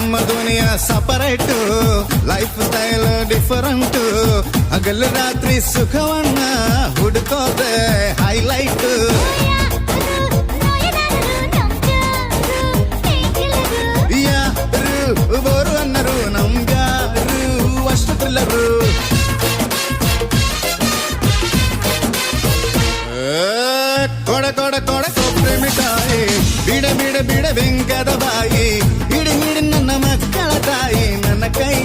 ನಮ್ಮ ದುನಿಯಾ separate, life style different. ಹಗಲು ರಾತ್ರಿ ಸುಖವನ್ನ ಹುಡುಕೋದೆ ಹೈಲೈಟ್. ಯಾರು ಬೋರು ಅನ್ನರು ನಮ್ಗ್ಯಾರು ಅಷ್ಟು ಥ್ರಿಲ್ಲರು. ಕೊಡ ಕೊಡ ಕೊಡ ಕೊಬ್ಬರಿ ಮಿಠಾಯಿ, ಬಿಡ ಬಿಡ ಬಿಡ ಬೆಂಕದ ಬಾಯಿ, ಹಿಡಿ ಹಿಡಿ ನನ್ನ ಮಕ್ಕಳ ತಾಯಿ ನನ್ನ ಕೈ.